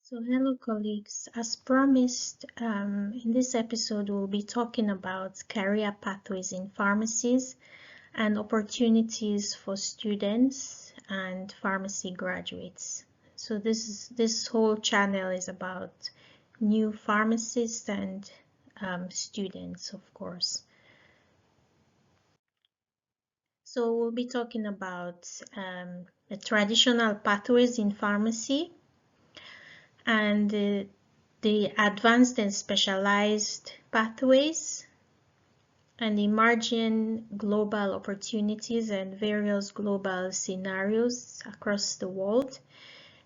So hello colleagues, as promised, in this episode we'll be talking about career pathways in pharmacies and opportunities for students and pharmacy graduates. So this whole channel is about new pharmacists and students, of course. So we'll be talking about the traditional pathways in pharmacy and the advanced and specialized pathways and emerging global opportunities and various global scenarios across the world.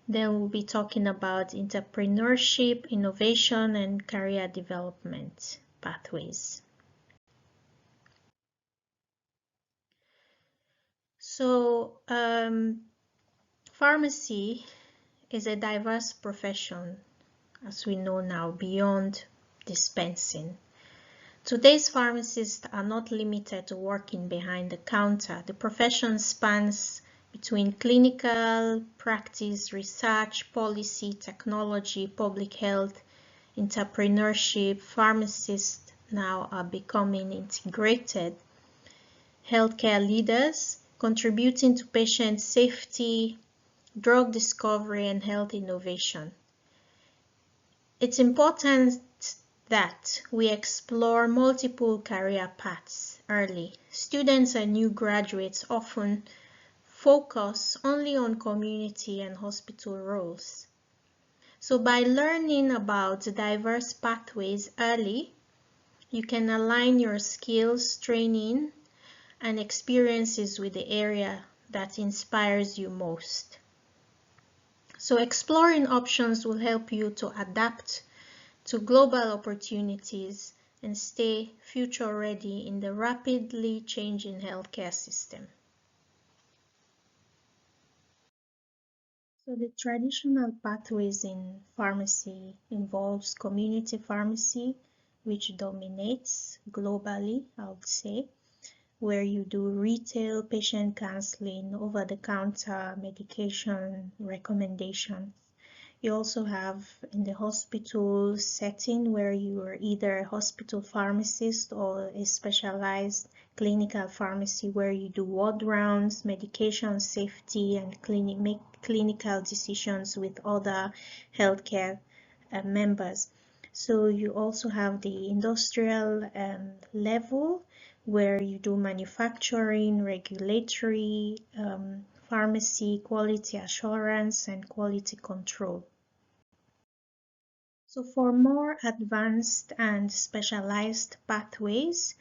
Then we'll be talking about entrepreneurship, innovation, and career development pathways. So, pharmacy is a diverse profession, as we know now, beyond dispensing. Today's pharmacists are not limited to working behind the counter. The profession spans between clinical practice, research, policy, technology, public health, entrepreneurship. Pharmacists now are becoming integrated healthcare leaders, contributing to patient safety, drug discovery, and health innovation. It's important that we explore multiple career paths early. Students and new graduates often focus only on community and hospital roles. So by learning about diverse pathways early, you can align your skills, training, and experiences with the area that inspires you most. So exploring options will help you to adapt to global opportunities and stay future ready in the rapidly changing healthcare system. So the traditional pathways in pharmacy involves community pharmacy, which dominates globally, I would say, where you do retail, patient counseling, over-the-counter medication recommendations. You also have in the hospital setting where you are either a hospital pharmacist or a specialized clinical pharmacy where you do ward rounds, medication safety, and make clinical decisions with other healthcare members. So you also have the industrial level where you do manufacturing, regulatory, pharmacy, quality assurance, and quality control. So for more advanced and specialized pathways,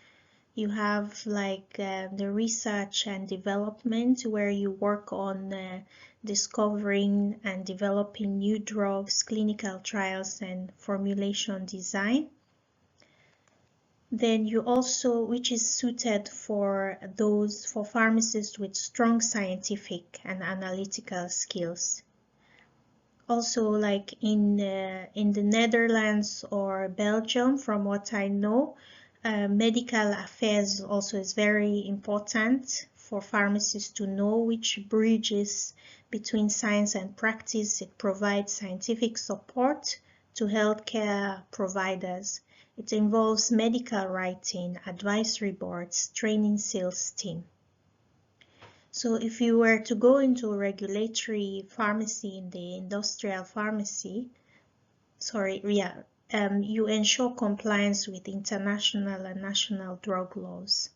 you have like the research and development where you work on discovering and developing new drugs, clinical trials, and formulation design. Then you also, which is suited for those, for pharmacists with strong scientific and analytical skills. Also, like in the Netherlands or Belgium, from what I know, medical affairs also is very important for pharmacists to know, which bridges between science and practice. It provides scientific support to healthcare providers. It involves medical writing, advisory boards, training sales team. So if you were to go into regulatory pharmacy in the industrial pharmacy, you ensure compliance with international and national drug laws.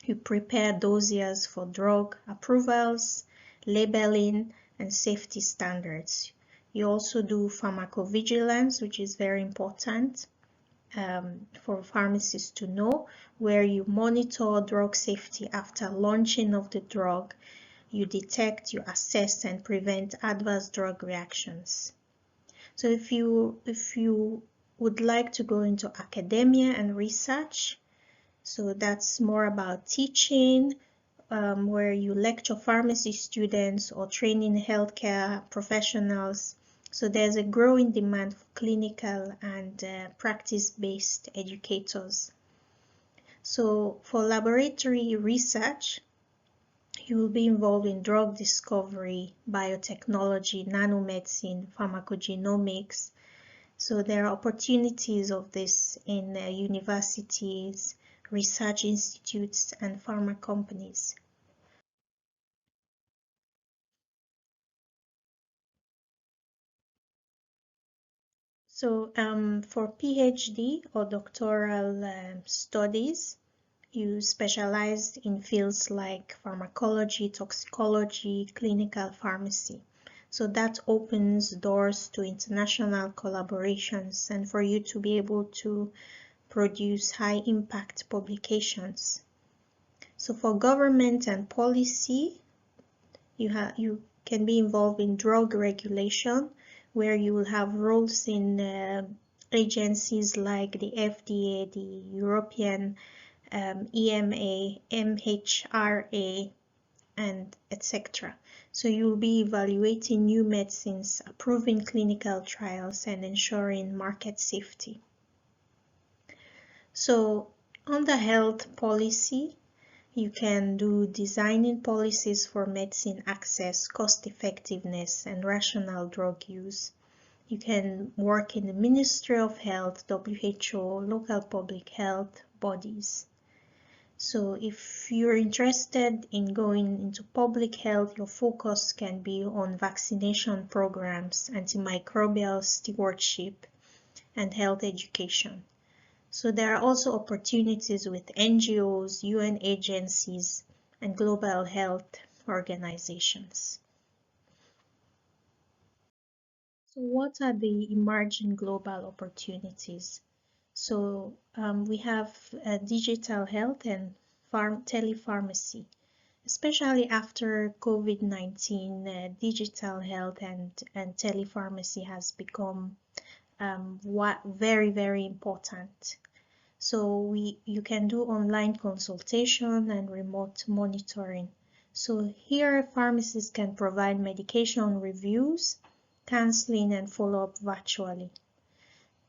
You prepare dossiers for drug approvals, labeling, and safety standards. You also do pharmacovigilance, which is very important for pharmacists to know, where you monitor drug safety after launching of the drug. You detect, you assess, and prevent adverse drug reactions. So if you would like to go into academia and research, so that's more about teaching, where you lecture pharmacy students or training healthcare professionals. So there's a growing demand for clinical and practice-based educators. So for laboratory research, you will be involved in drug discovery, biotechnology, nanomedicine, pharmacogenomics. So there are opportunities of this in universities, research institutes, and pharma companies. So for PhD or doctoral studies, you specialize in fields like pharmacology, toxicology, clinical pharmacy. So that opens doors to international collaborations and for you to be able to produce high impact publications. So for government and policy, you can be involved in drug regulation, where you will have roles in agencies like the FDA, the European EMA, MHRA, and etc. So you'll be evaluating new medicines, approving clinical trials, and ensuring market safety. So under health policy, you can do designing policies for medicine access, cost effectiveness, and rational drug use. You can work in the Ministry of Health, WHO, local public health bodies. So if you're interested in going into public health, your focus can be on vaccination programs, antimicrobial stewardship, and health education. So there are also opportunities with NGOs, UN agencies, and global health organizations. So what are the emerging global opportunities? So we have digital health and telepharmacy. Especially after COVID-19, digital health and telepharmacy has become very, very important. So you can do online consultation and remote monitoring. So here pharmacists can provide medication reviews, counseling, and follow-up virtually.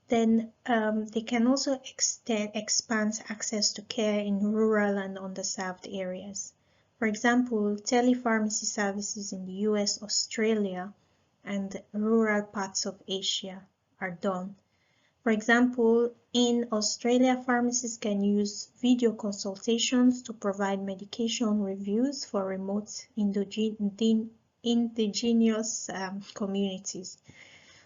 Then they can also expand access to care in rural and underserved areas. For example, telepharmacy services in the US, Australia, and rural parts of Asia are done. For example, in Australia, pharmacists can use video consultations to provide medication reviews for remote indigenous communities.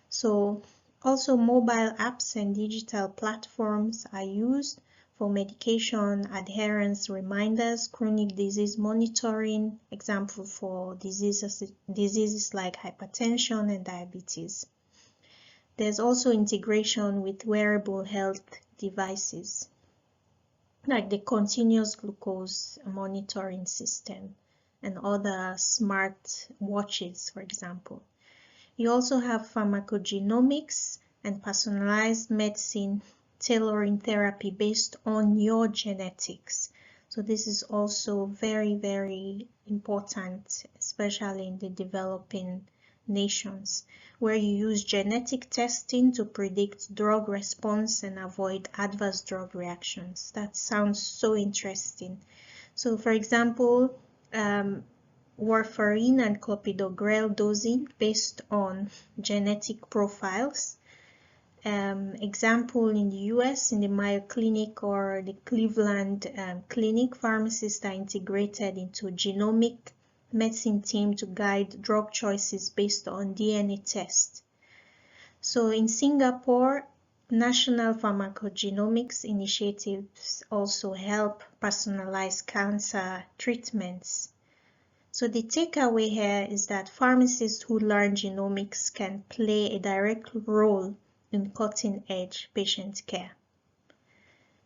So also mobile apps and digital platforms are used for medication adherence reminders, chronic disease monitoring, example for diseases like hypertension and diabetes. There's also integration with wearable health devices, like the continuous glucose monitoring system and other smart watches, for example. You also have pharmacogenomics and personalized medicine, tailoring therapy based on your genetics. So this is also very, very important, especially in the developing nations, where you use genetic testing to predict drug response and avoid adverse drug reactions. That sounds so interesting. So for example, warfarin and clopidogrel dosing based on genetic profiles. Example in the US, in the Mayo Clinic or the Cleveland Clinic, pharmacists are integrated into genomic medicine team to guide drug choices based on DNA tests. So in Singapore, national pharmacogenomics initiatives also help personalize cancer treatments. So the takeaway here is that pharmacists who learn genomics can play a direct role in cutting-edge patient care.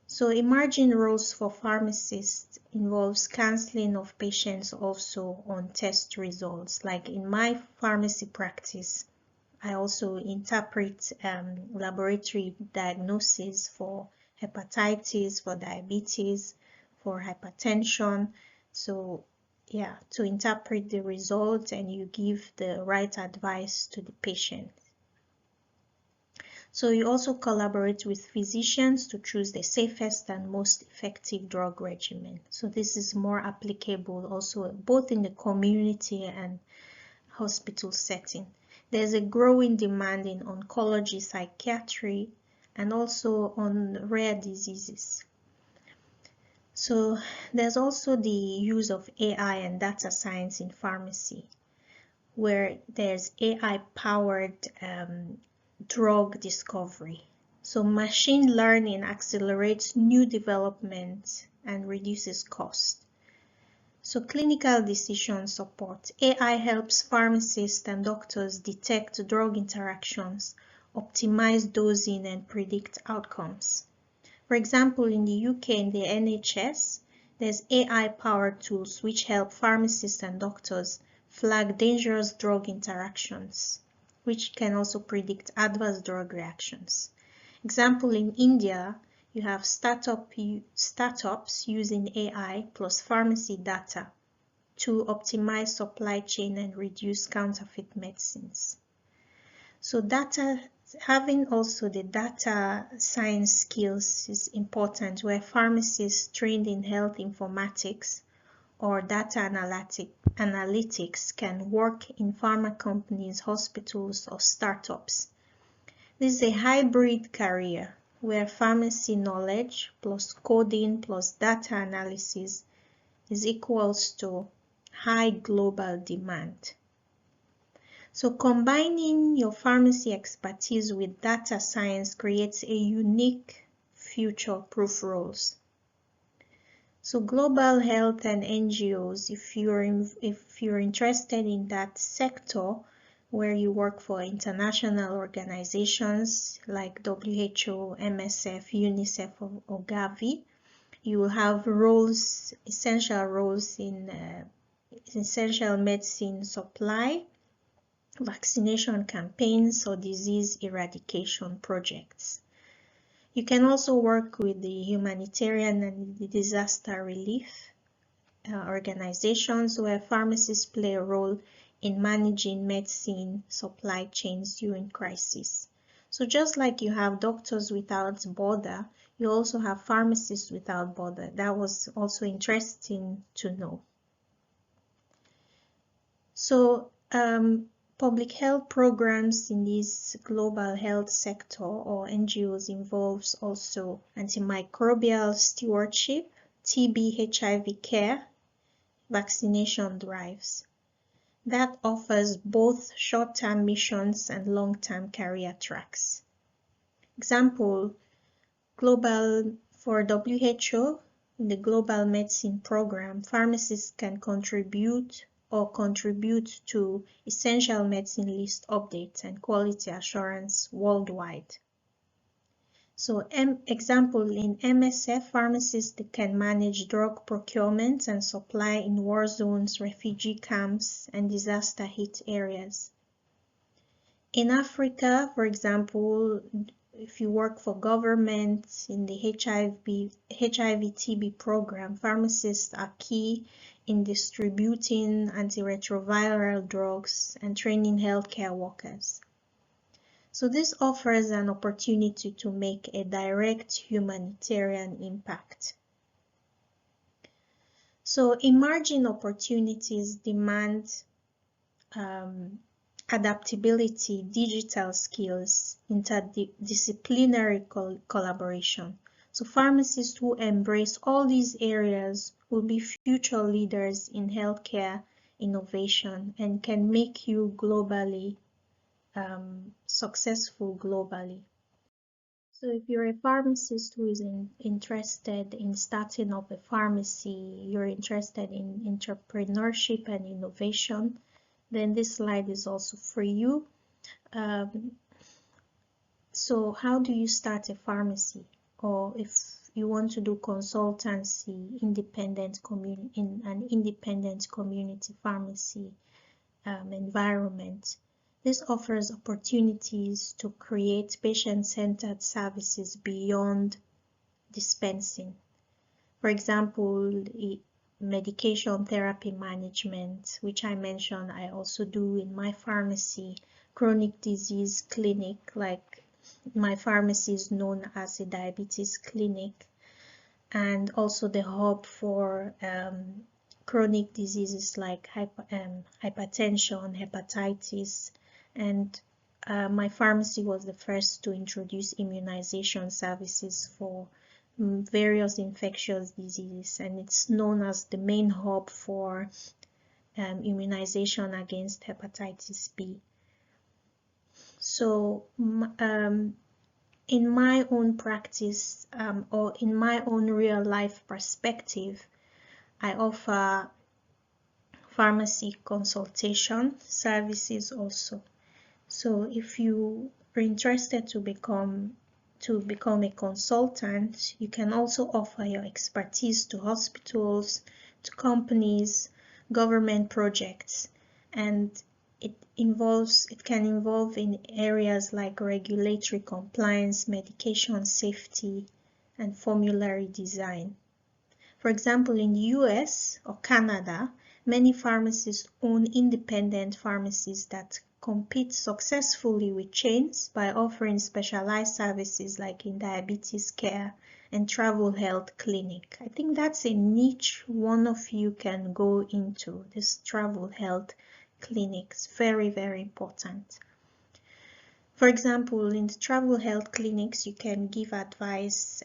So emerging roles for pharmacists involves counseling of patients also on test results. Like in my pharmacy practice, I also interpret laboratory diagnoses for hepatitis, for diabetes, for hypertension. So yeah, to interpret the results and you give the right advice to the patient. So you also collaborate with physicians to choose the safest and most effective drug regimen. So this is more applicable also both in the community and hospital setting. There's a growing demand in oncology, psychiatry, and also on rare diseases. So there's also the use of AI and data science in pharmacy, where there's AI-powered drug discovery. So machine learning accelerates new development and reduces cost. So clinical decision support. AI helps pharmacists and doctors detect drug interactions, optimize dosing, and predict outcomes. For example, in the UK, in the NHS, there's AI-powered tools which help pharmacists and doctors flag dangerous drug interactions, which can also predict adverse drug reactions. Example, in India, you have startups using AI plus pharmacy data to optimize supply chain and reduce counterfeit medicines. So having also the data science skills is important, where pharmacists trained in health informatics or data analytics can work in pharma companies, hospitals, or startups. This is a hybrid career where pharmacy knowledge plus coding plus data analysis is equals to high global demand. So combining your pharmacy expertise with data science creates a unique future-proof roles. So global health and NGOs, if you're interested in that sector where you work for international organizations like WHO, MSF, UNICEF, or Gavi, you will have roles, essential roles in essential medicine supply, vaccination campaigns, or disease eradication projects. You can also work with the humanitarian and the disaster relief organizations, where pharmacists play a role in managing medicine supply chains during crisis. So just like you have Doctors Without Border, you also have Pharmacists Without Border. That was also interesting to know. So public health programs in this global health sector or NGOs involves also antimicrobial stewardship, TB, HIV care, vaccination drives. That offers both short-term missions and long-term career tracks. Example, for WHO, in the Global Medicine Program, pharmacists can contribute to essential medicine list updates and quality assurance worldwide. So example, in MSF, pharmacists can manage drug procurement and supply in war zones, refugee camps, and disaster hit areas. In Africa, for example, if you work for government in the HIV-TB program, pharmacists are key in distributing antiretroviral drugs and training healthcare workers. So this offers an opportunity to make a direct humanitarian impact. So emerging opportunities demand adaptability, digital skills, interdisciplinary collaboration. So pharmacists who embrace all these areas will be future leaders in healthcare innovation and can make you globally successful globally. So if you're a pharmacist who is interested in starting up a pharmacy, you're interested in entrepreneurship and innovation, then this slide is also for you. So how do you start a pharmacy? Or if you want to do consultancy in an independent community pharmacy environment, this offers opportunities to create patient-centered services beyond dispensing. For example, medication therapy management, which I mentioned I also do in my pharmacy, chronic disease clinic like My pharmacy is known as a diabetes clinic, and also the hub for chronic diseases like hypertension, hepatitis, and my pharmacy was the first to introduce immunization services for various infectious diseases, and it's known as the main hub for immunization against hepatitis B. So in my own practice or in my own real life perspective, I offer pharmacy consultation services also. So if you are interested to become a consultant, you can also offer your expertise to hospitals, to companies, government projects, and it can involve in areas like regulatory compliance, medication safety, and formulary design. For example, in the US or Canada, many pharmacies own independent pharmacies that compete successfully with chains by offering specialized services like in diabetes care and travel health clinic. I think that's a niche one of you can go into, this travel health clinics. Very, very important. For example, in the travel health clinics, you can give advice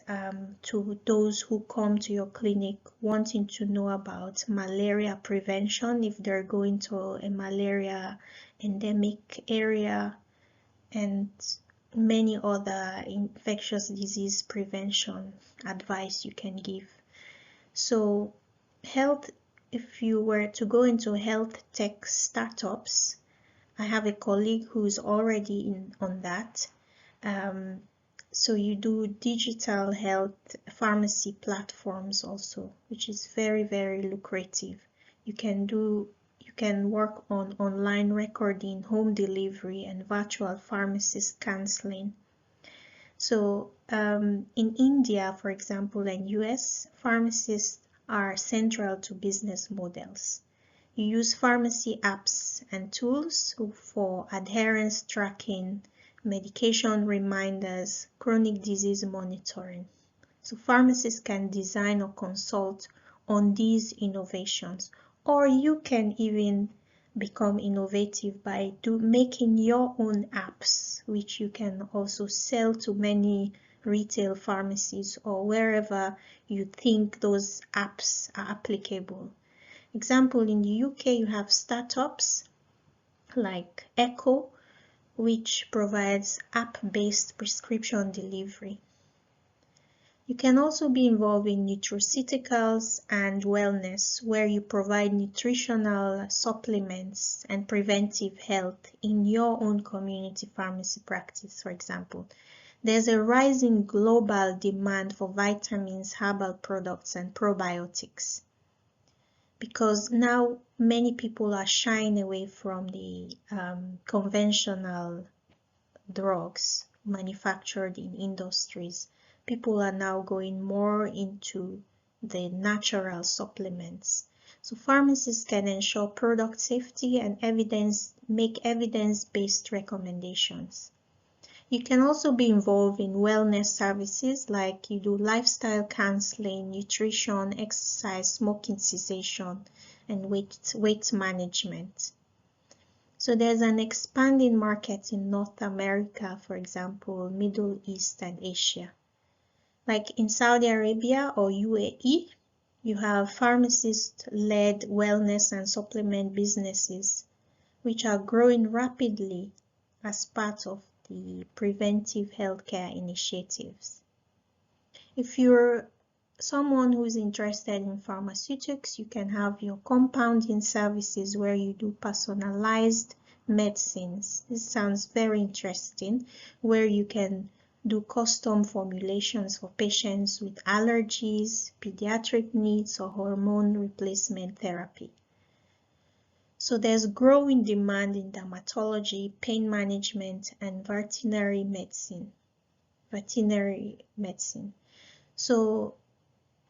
to those who come to your clinic wanting to know about malaria prevention if they're going to a malaria endemic area, and many other infectious disease prevention advice you can give. So health, if you were to go into health tech startups, I have a colleague who's already on that. So you do digital health pharmacy platforms also, which is very, very lucrative. You can work on online recording, home delivery, and virtual pharmacist counseling. So in India, for example, and US, pharmacists are central to business models. You use pharmacy apps and tools for adherence tracking, medication reminders, chronic disease monitoring. So pharmacists can design or consult on these innovations, or you can even become innovative by making your own apps, which you can also sell to many retail pharmacies or wherever you think those apps are applicable. Example, in the UK, you have startups like Echo, which provides app-based prescription delivery. You can also be involved in nutraceuticals and wellness, where you provide nutritional supplements and preventive health in your own community pharmacy practice, for example. There's a rising global demand for vitamins, herbal products, and probiotics, because now many people are shying away from the conventional drugs manufactured in industries. People are now going more into the natural supplements. So pharmacists can ensure product safety and make evidence-based recommendations. You can also be involved in wellness services, like you do lifestyle counseling, nutrition, exercise, smoking cessation, and weight management. So there's an expanding market in North America, for example, Middle East and Asia. Like in Saudi Arabia or UAE, you have pharmacist-led wellness and supplement businesses, which are growing rapidly as part of the preventive healthcare initiatives. If you're someone who's interested in pharmaceutics, you can have your compounding services where you do personalized medicines. This sounds very interesting, where you can do custom formulations for patients with allergies, pediatric needs, or hormone replacement therapy. So there's growing demand in dermatology, pain management, and veterinary medicine. So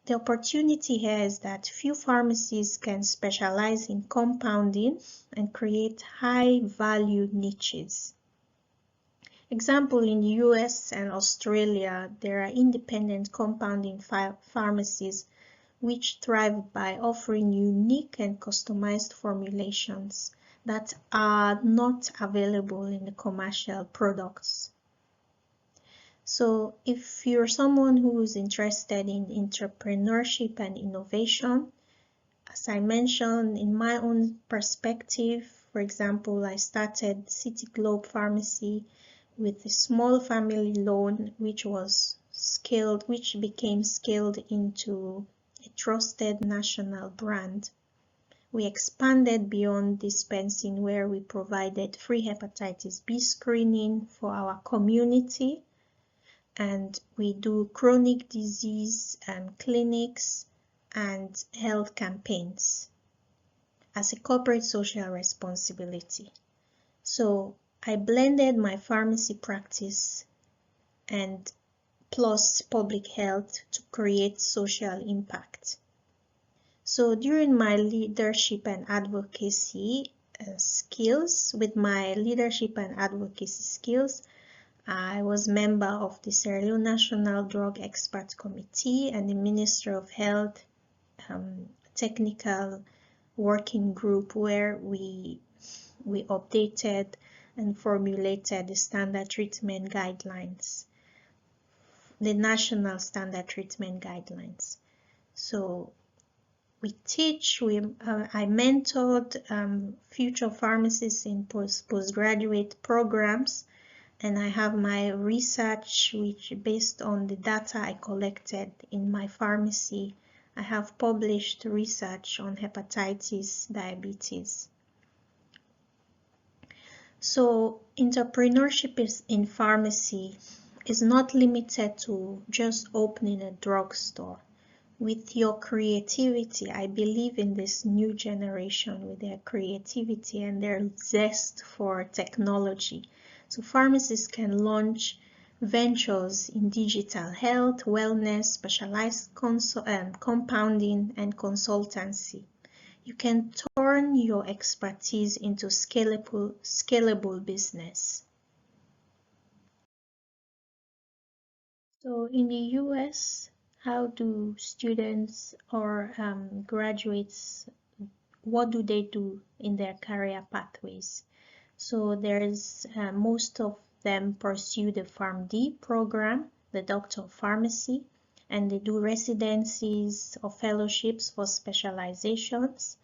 the opportunity here is that few pharmacies can specialize in compounding and create high-value niches. Example, in the US and Australia, there are independent compounding pharmacies which thrive by offering unique and customized formulations that are not available in the commercial products. So if you're someone who is interested in entrepreneurship and innovation, as I mentioned, in my own perspective, for example, I started City Globe Pharmacy with a small family loan, which became scaled into a trusted national brand. We expanded beyond dispensing, where we provided free hepatitis B screening for our community, and we do chronic disease clinics and health campaigns as a corporate social responsibility. So I blended my pharmacy practice and plus public health to create social impact. So during my leadership and advocacy skills, I was member of the Sierra Leone National Drug Expert Committee and the Ministry of Health technical working group, where we updated and formulated the standard treatment guidelines, the national standard treatment guidelines. So we teach, I mentored future pharmacists in postgraduate programs, and I have my research, which based on the data I collected in my pharmacy, I have published research on hepatitis, diabetes. So entrepreneurship in pharmacy is not limited to just opening a drugstore. With your creativity, I believe in this new generation with their creativity and their zest for technology. So pharmacists can launch ventures in digital health, wellness, specialized compounding, and consultancy. You can turn your expertise into scalable business. So in the US, how do students or graduates, what do they do in their career pathways? So there's most of them pursue the PharmD program, the Doctor of Pharmacy, and they do residencies or fellowships for specializations,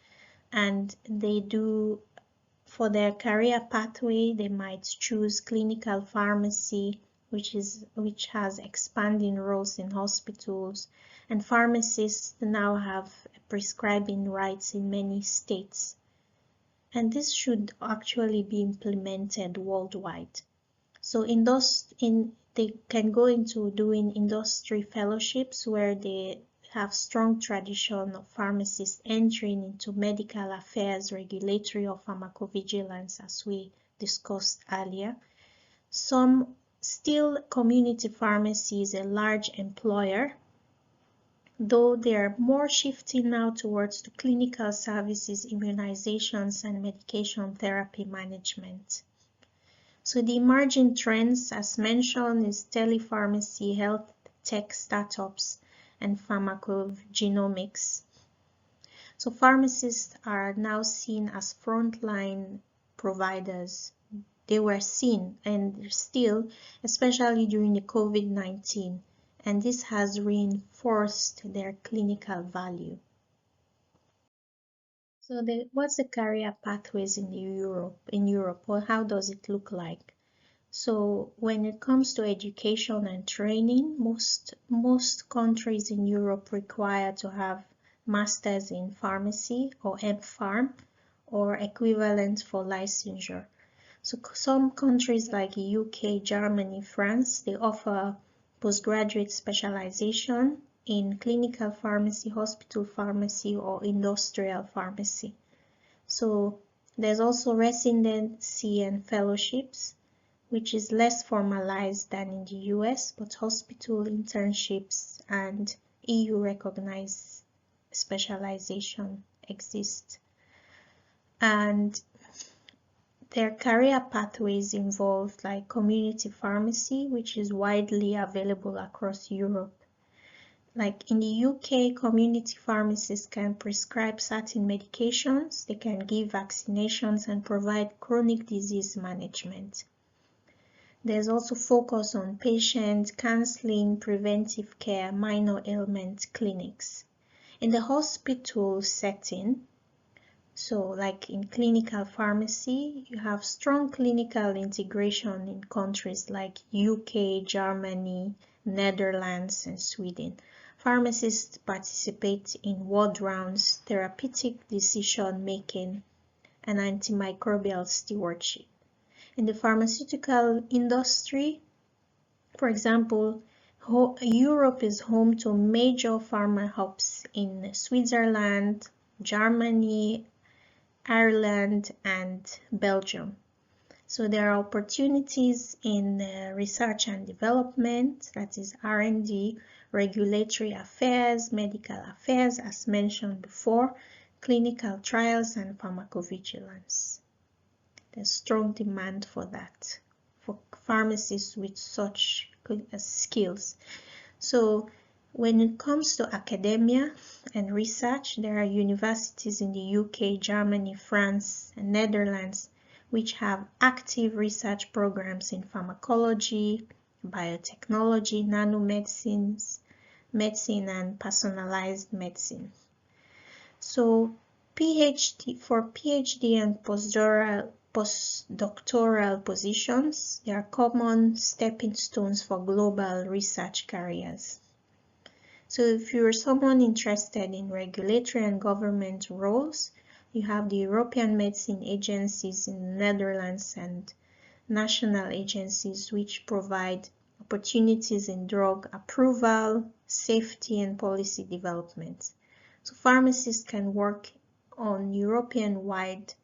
and they do, for their career pathway, they might choose clinical pharmacy, which has expanding roles in hospitals, and pharmacists now have prescribing rights in many states. And this should actually be implemented worldwide. So they can go into doing industry fellowships, where they have strong tradition of pharmacists entering into medical affairs, regulatory, or pharmacovigilance, as we discussed earlier. Still, community pharmacy is a large employer, though they are more shifting now towards the clinical services, immunizations, and medication therapy management. So the emerging trends, as mentioned, is telepharmacy, health tech startups, and pharmacogenomics. So pharmacists are now seen as frontline providers. They were seen and still, especially during the COVID-19, and this has reinforced their clinical value. So what's the career pathways in Europe, or how does it look like? So when it comes to education and training, most countries in Europe require to have masters in pharmacy or MPharm or equivalent for licensure. So some countries like UK, Germany, France, they offer postgraduate specialization in clinical pharmacy, hospital pharmacy, or industrial pharmacy. So there's also residency and fellowships, which is less formalized than in the US, but hospital internships and EU recognized specialization exist. And Their career pathways involve like community pharmacy, which is widely available across Europe. Like in the UK, community pharmacists can prescribe certain medications, they can give vaccinations and provide chronic disease management. There's also focus on patient counseling, preventive care, minor ailment clinics. In the hospital setting, so like in clinical pharmacy, you have strong clinical integration in countries like UK, Germany, Netherlands, and Sweden. Pharmacists participate in ward rounds, therapeutic decision making, and antimicrobial stewardship. In the pharmaceutical industry, for example, Europe is home to major pharma hubs in Switzerland, Germany, Ireland, and Belgium. So there are opportunities in research and development, that is R&D, regulatory affairs, medical affairs, as mentioned before, clinical trials, and pharmacovigilance. There's strong demand for that, for pharmacists with such skills. So when it comes to academia and research, there are universities in the UK, Germany, France, and Netherlands which have active research programs in pharmacology, biotechnology, nanomedicines, medicine, and personalized medicine. So for PhD and postdoctoral positions, they are common stepping stones for global research careers. So if you're someone interested in regulatory and government roles, you have the European medicine agencies in the Netherlands and national agencies which provide opportunities in drug approval, safety, and policy development. So pharmacists can work on European-wide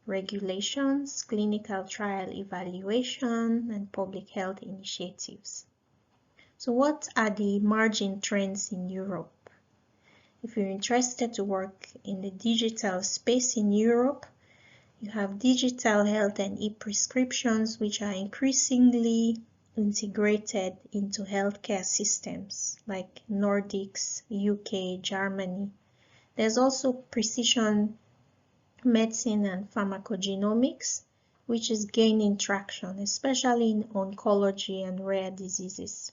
regulations, clinical trial evaluation, and public health initiatives. So what are the emerging trends in Europe? If you're interested to work in the digital space in Europe, you have digital health and e-prescriptions which are increasingly integrated into healthcare systems like Nordics, UK, Germany. There's also precision medicine and pharmacogenomics, which is gaining traction, especially in oncology and rare diseases.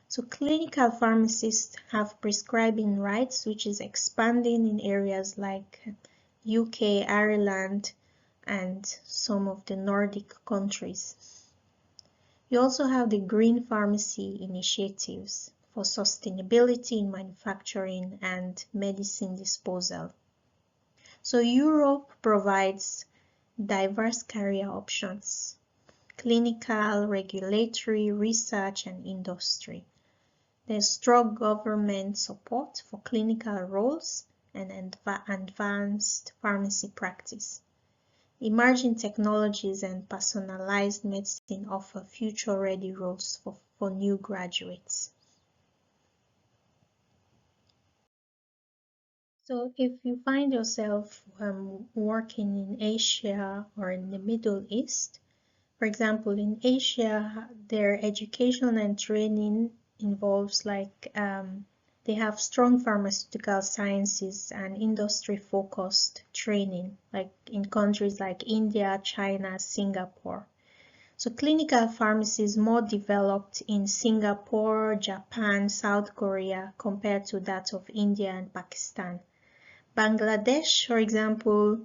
So clinical pharmacists have prescribing rights, which is expanding in areas like UK, Ireland, and some of the Nordic countries. You also have the green pharmacy initiatives for sustainability in manufacturing and medicine disposal. So Europe provides diverse career options: clinical, regulatory, research, and industry. There's strong government support for clinical roles and advanced pharmacy practice. Emerging technologies and personalized medicine offer future-ready roles for new graduates. So if you find yourself working in Asia or in the Middle East, for example, in Asia, their education and training involves like they have strong pharmaceutical sciences and industry-focused training, like in countries like India, China, Singapore. So clinical pharmacy is more developed in Singapore, Japan, South Korea compared to that of India and Pakistan. Bangladesh, for example,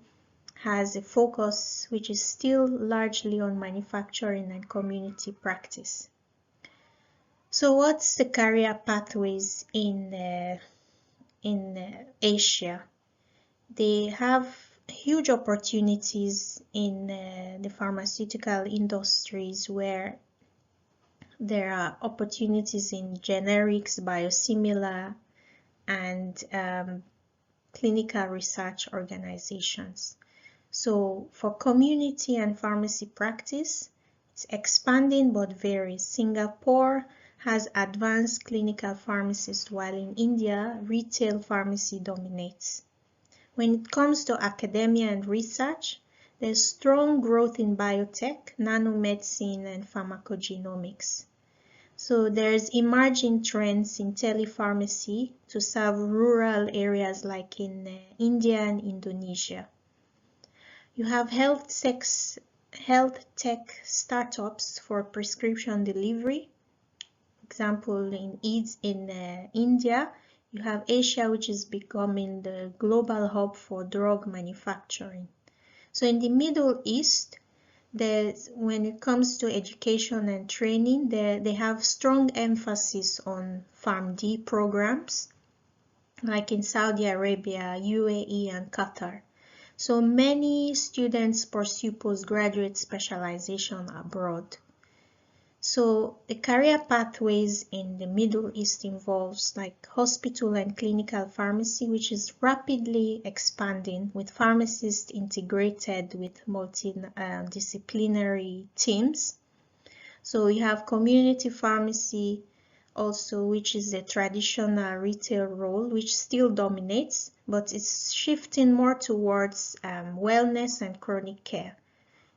has a focus which is still largely on manufacturing and community practice. So what's the career pathways in Asia? They have huge opportunities in the pharmaceutical industries, where there are opportunities in generics, biosimilar, and clinical research organizations. So for community and pharmacy practice, it's expanding but varies. Singapore has advanced clinical pharmacists, while in India, retail pharmacy dominates. When it comes to academia and research, There's strong growth in biotech, nanomedicine, and pharmacogenomics. So there's emerging trends in telepharmacy to serve rural areas like in India and Indonesia. You have health tech startups for prescription delivery. Example, in India, you have Asia, which is becoming the global hub for drug manufacturing. So in the Middle East, when it comes to education and training, they have strong emphasis on PharmD programs, like in Saudi Arabia, UAE, and Qatar. So many students pursue postgraduate specialization abroad. So the career pathways in the Middle East involves like hospital and clinical pharmacy, which is rapidly expanding with pharmacists integrated with multidisciplinary teams. So you have community pharmacy also, which is a traditional retail role, which still dominates, but it's shifting more towards wellness and chronic care.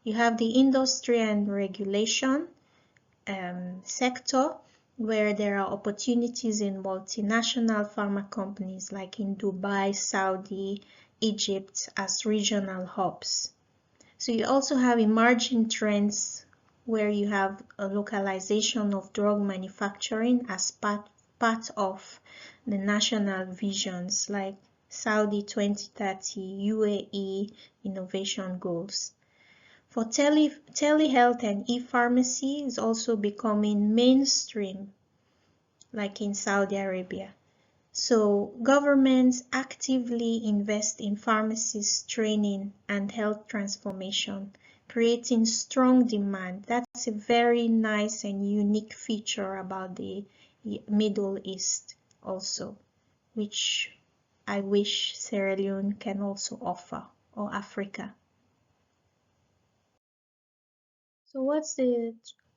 You have the industry and regulation sector, where there are opportunities in multinational pharma companies like in Dubai, Saudi, Egypt as regional hubs. So you also have emerging trends where you have a localization of drug manufacturing as part of the national visions like Saudi 2030, UAE innovation goals. For telehealth and e-pharmacy is also becoming mainstream, like in Saudi Arabia. So governments actively invest in pharmacist training and health transformation, creating strong demand. That's a very nice and unique feature about the Middle East also, which I wish Sierra Leone can also offer, or Africa. So what's the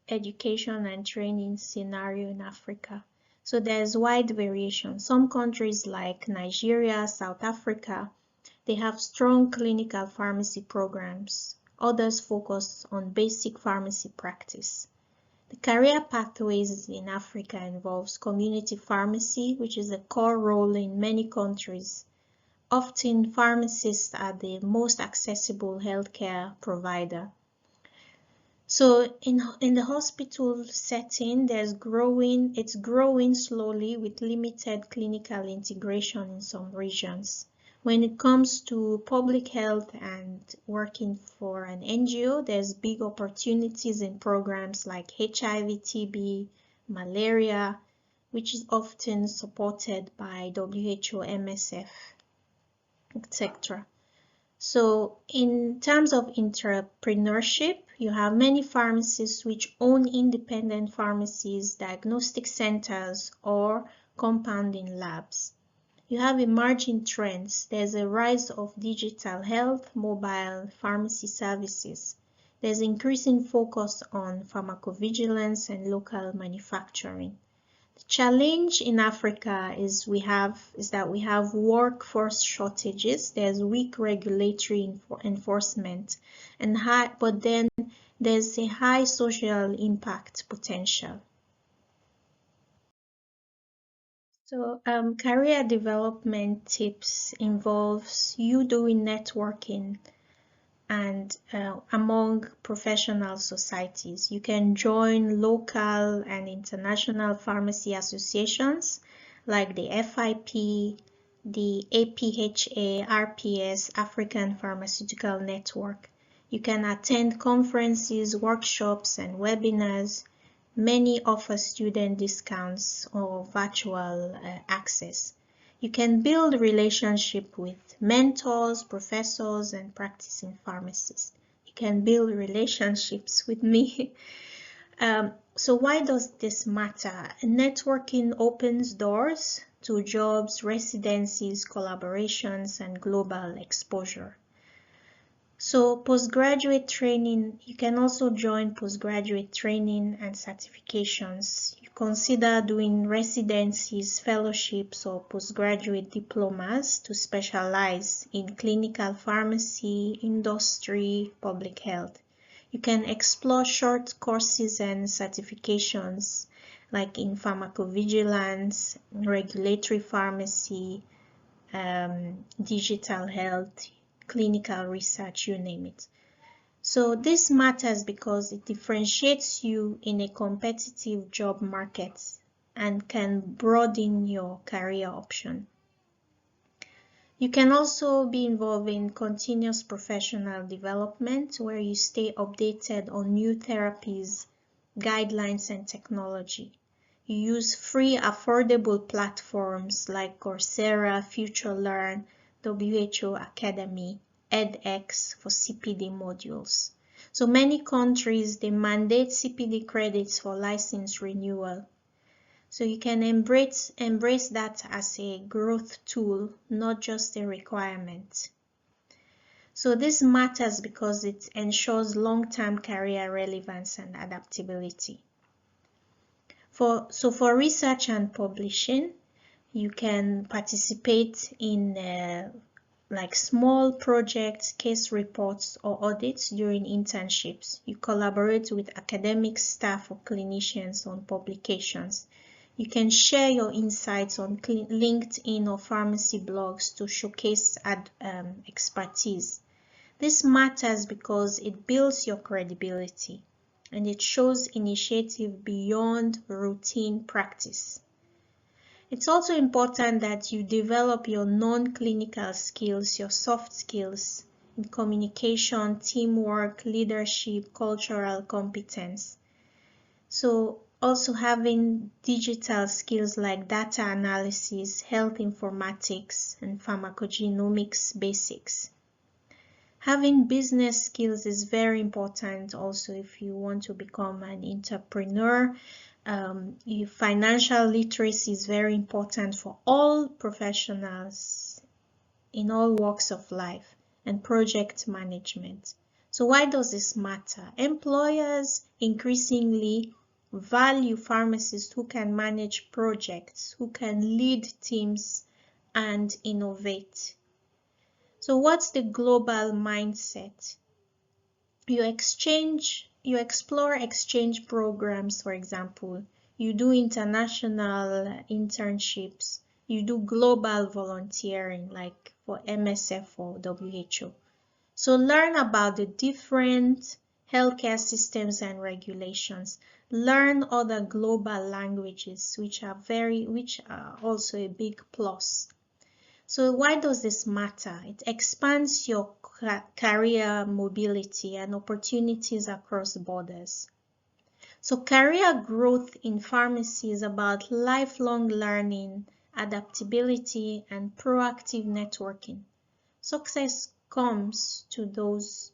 education and training scenario in Africa? So there's wide variation. Some countries like Nigeria, South Africa, they have strong clinical pharmacy programs. Others focus on basic pharmacy practice. The career pathways in Africa involves community pharmacy, which is a core role in many countries. Often pharmacists are the most accessible healthcare provider. So in the hospital setting, it's growing slowly with limited clinical integration in some regions. When it comes to public health and working for an NGO, there's big opportunities in programs like HIV, TB, malaria, which is often supported by WHO, MSF, etc. So in terms of entrepreneurship, you have many pharmacists which own independent pharmacies, diagnostic centers, or compounding labs. You have emerging trends. There's a rise of digital health, mobile pharmacy services. There's increasing focus on pharmacovigilance and local manufacturing. The challenge in Africa is that we have workforce shortages. There's weak regulatory enforcement, but then there's a high social impact potential. So career development tips involves you doing networking and among professional societies. You can join local and international pharmacy associations like the FIP, the APHA, RPS, African Pharmaceutical Network. You can attend conferences, workshops, and webinars. Many offer student discounts or virtual access. You can build relationship with mentors, professors, and practicing pharmacists. You can build relationships with me. So why does this matter? Networking opens doors to jobs, residencies, collaborations, and global exposure. So postgraduate training, you can also join postgraduate training and certifications. You consider doing residencies, fellowships, or postgraduate diplomas to specialize in clinical pharmacy, industry, public health. You can explore short courses and certifications like in pharmacovigilance, regulatory pharmacy, digital health, clinical research, you name it. So this matters because it differentiates you in a competitive job market and can broaden your career option. You can also be involved in continuous professional development where you stay updated on new therapies, guidelines, and technology. You use free, affordable platforms like Coursera, FutureLearn, WHO Academy, edX for CPD modules. So many countries, they mandate CPD credits for license renewal. So you can embrace that as a growth tool, not just a requirement. So this matters because it ensures long-term career relevance and adaptability. For research and publishing, you can participate in like small projects, case reports, or audits during internships. You collaborate with academic staff or clinicians on publications. You can share your insights on LinkedIn or pharmacy blogs to showcase expertise. This matters because it builds your credibility and it shows initiative beyond routine practice. It's also important that you develop your non-clinical skills, your soft skills in communication, teamwork, leadership, cultural competence. So also having digital skills like data analysis, health informatics, and pharmacogenomics basics. Having business skills is very important also if you want to become an entrepreneur. Financial literacy is very important for all professionals in all walks of life, and project management. So why does this matter? Employers increasingly value pharmacists who can manage projects, who can lead teams and innovate. So what's the global mindset? You explore exchange programs, for example. You do international internships. You do global volunteering like for MSF or WHO. So learn about the different healthcare systems and regulations. Learn other global languages, which are also a big plus. So why does this matter? It expands your career mobility and opportunities across borders. So career growth in pharmacy is about lifelong learning, adaptability, and proactive networking. Success comes to those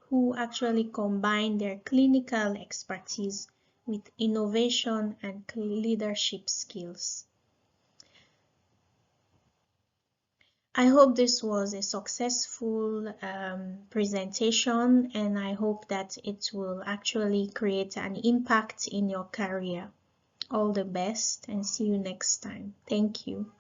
who actually combine their clinical expertise with innovation and leadership skills. I hope this was a successful presentation, and I hope that it will actually create an impact in your career. All the best and see you next time. Thank you.